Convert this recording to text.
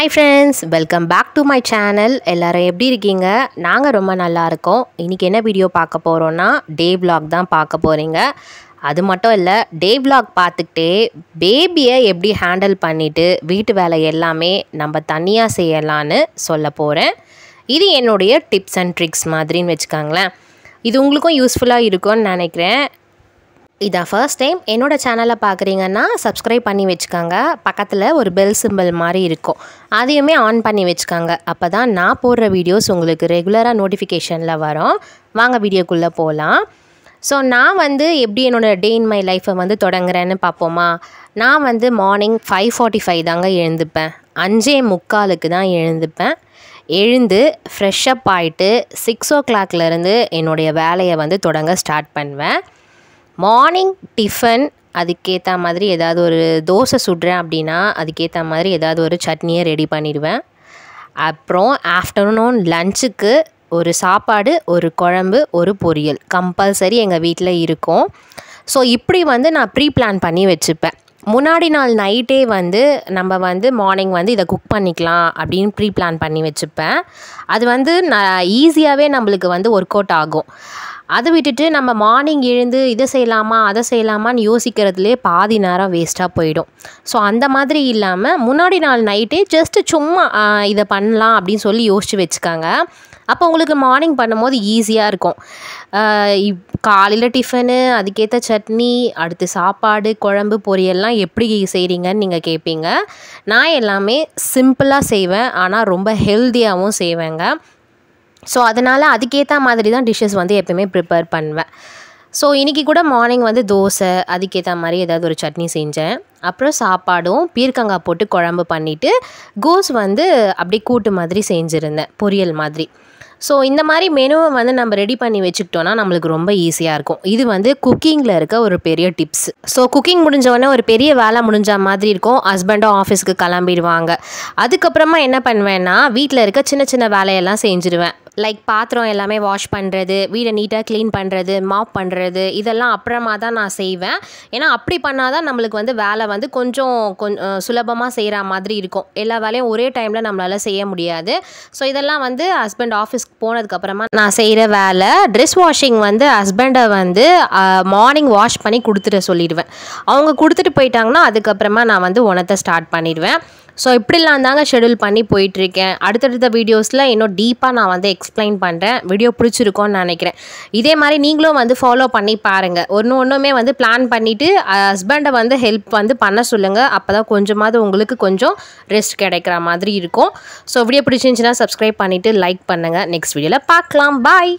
Hi friends, welcome back to my channel. எல்லாரும் எப்படி இருக்கீங்க? நாங்க ரொம்ப நல்லா இருக்கோம். இன்னைக்கு என்ன வீடியோ பார்க்க போறோம்னா டே vlog தான் பார்க்க போறீங்க. அது மட்டும் இல்ல, டே vlog பார்த்துக்கிட்டே பேபியை எப்படி ஹேண்டில் பண்ணிட்டு வீட்டு வேலை எல்லாமே நம்ம தனியா செய்யலாம்னு சொல்ல போறேன். இது என்னுடைய டிப்ஸ் அண்ட் ட்ரிக்ஸ் மாதிரின்னு வெச்சுக்கங்களேன். இது உங்களுக்கும் யூஸ்ஃபுல்லா இருக்கும்னு நினைக்கிறேன். இதான் ஃபர்ஸ்ட் டைம் என்னோட சேனலை பார்க்குறீங்கன்னா சப்ஸ்கிரைப் பண்ணி வச்சுக்கோங்க. பக்கத்தில் ஒரு பெல் சிம்பிள் மாதிரி இருக்கும், அதையுமே ஆன் பண்ணி வச்சுக்கோங்க. அப்போ தான் நான் போடுற வீடியோஸ் உங்களுக்கு ரெகுலராக நோட்டிஃபிகேஷனில் வரும். வாங்க வீடியோக்குள்ளே போகலாம். ஸோ நான் எப்படி என்னோடய டே இன் மை லைஃப்பை தொடங்குறேன்னு பார்ப்போமா. நான் மார்னிங் 5:45 தாங்க எழுந்துப்பேன். 5:45 தான் எழுந்துப்பேன். எழுந்து ஃப்ரெஷ்அப் ஆகிட்டு 6 o'clockலேருந்து என்னுடைய வேலையை தொடங்க ஸ்டார்ட் பண்ணுவேன். மார்னிங் டிஃபன் அதுக்கேற்ற மாதிரி ஏதாவது ஒரு தோசை சுடுறேன் அப்படின்னா அதுக்கேற்ற மாதிரி ஏதாவது ஒரு சட்னியை ரெடி பண்ணிடுவேன். அப்புறம் ஆஃப்டர்நூன் லஞ்சுக்கு ஒரு சாப்பாடு, ஒரு குழம்பு, ஒரு பொரியல் கம்பல்சரி எங்கள் வீட்டில் இருக்கும். ஸோ இப்படி நான் ப்ரீ பிளான் பண்ணி வச்சுப்பேன். முன்னாடி நாள் நைட்டே நம்ம மார்னிங் இதை குக் பண்ணிக்கலாம் அப்படின்னு ப்ரீ பிளான் பண்ணி வச்சுப்பேன். அது நான் ஈஸியாகவே நம்மளுக்கு ஒர்க் அவுட் ஆகும். அதை விட்டுட்டு நம்ம மார்னிங் எழுந்து இதை செய்யலாமா அதை செய்யலாமான்னு யோசிக்கிறதுலேயே பாதி நேரம் வேஸ்ட்டாக போயிடும். ஸோ அந்த மாதிரி இல்லாமல் முன்னாடி நாள் நைட்டே ஜஸ்ட்டு சும்மா இதை பண்ணலாம் அப்படின்னு சொல்லி யோசித்து வச்சுக்காங்க. அப்போ உங்களுக்கு மார்னிங் பண்ணும்போது ஈஸியாக இருக்கும். காலையில் டிஃபனு, அதுக்கேற்ற சட்னி, அடுத்து சாப்பாடு, குழம்பு, பொரியல்லாம் எப்படி செய்கிறீங்கன்னு நீங்கள் கேட்பீங்க. நான் எல்லாமே சிம்பிளாக செய்வேன், ஆனால் ரொம்ப ஹெல்த்தியாகவும் செய்வேங்க. ஸோ அதனால் அதுக்கேற்ற மாதிரி தான் டிஷ்ஷஸ் எப்போயுமே ப்ரிப்பேர் பண்ணுவேன். ஸோ இன்றைக்கி கூட மார்னிங் தோசை, அதுக்கேற்ற மாதிரி ஏதாவது ஒரு சட்னி செஞ்சேன். அப்புறம் சாப்பாடும் பீர்க்கங்காய் போட்டு குழம்பு பண்ணிவிட்டு கோஸ் அப்படியே கூட்டு மாதிரி செஞ்சுருந்தேன், பொரியல் மாதிரி. ஸோ இந்த மாதிரி மெனுவை நம்ம ரெடி பண்ணி வச்சுக்கிட்டோன்னா நம்மளுக்கு ரொம்ப ஈஸியாக இருக்கும். இது குக்கிங்கில் இருக்க ஒரு பெரிய டிப்ஸ். ஸோ குக்கிங் முடிஞ்சவொடனே ஒரு பெரிய வேலை முடிஞ்ச மாதிரி இருக்கும். ஹஸ்பண்டும் ஆஃபீஸ்க்கு கிளம்பிடுவாங்க. அதுக்கப்புறமா என்ன பண்ணுவேன்னா வீட்டில் இருக்க சின்ன சின்ன வேலையெல்லாம் செஞ்சுருவேன். லைக் பாத்திரம் எல்லாமே வாஷ் பண்ணுறது, வீடை நீட்டாக க்ளீன் பண்ணுறது, மாப் பண்ணுறது, இதெல்லாம் அப்புறமா தான் நான் செய்வேன். ஏன்னா அப்படி பண்ணால் தான் நம்மளுக்கு வேலை கொஞ்சம் சுலபமாக செய்கிற மாதிரி இருக்கும். எல்லா வேலையும் ஒரே டைமில் நம்மளால் செய்ய முடியாது. ஸோ இதெல்லாம் ஹஸ்பண்ட் ஆஃபீஸ்க்கு போனதுக்கப்புறமா நான் செய்கிற வேலை. ட்ரெஸ் வாஷிங் ஹஸ்பண்டை மார்னிங் வாஷ் பண்ணி கொடுத்துட்டு சொல்லிடுவேன். அவங்க கொடுத்துட்டு போயிட்டாங்கன்னா அதுக்கப்புறமா நான் உணத்தை ஸ்டார்ட் பண்ணிடுவேன். ஸோ இப்படிலாம் தாங்க ஷெடியூல் பண்ணி போயிட்டுருக்கேன். அடுத்தடுத்த வீடியோஸில் இன்னும் டீப்பாக நான் எக்ஸ்பிளைன் பண்ணுறேன். வீடியோ பிடிச்சிருக்கோன்னு நினைக்கிறேன். இதே மாதிரி நீங்களும் ஃபாலோ பண்ணி பாருங்கள். ஒன்றுமே பிளான் பண்ணிவிட்டு ஹஸ்பண்டை ஹெல்ப் பண்ண சொல்லுங்கள். அப்போ தான் கொஞ்சமாவது உங்களுக்கு கொஞ்சம் ரெஸ்ட் கிடைக்கிற மாதிரி இருக்கும். ஸோ வீடியோ பிடிச்சிருந்துச்சுன்னா சப்ஸ்கிரைப் பண்ணிவிட்டு லைக் பண்ணுங்கள். நெக்ஸ்ட் வீடியோவில் பார்க்கலாம். பாய்.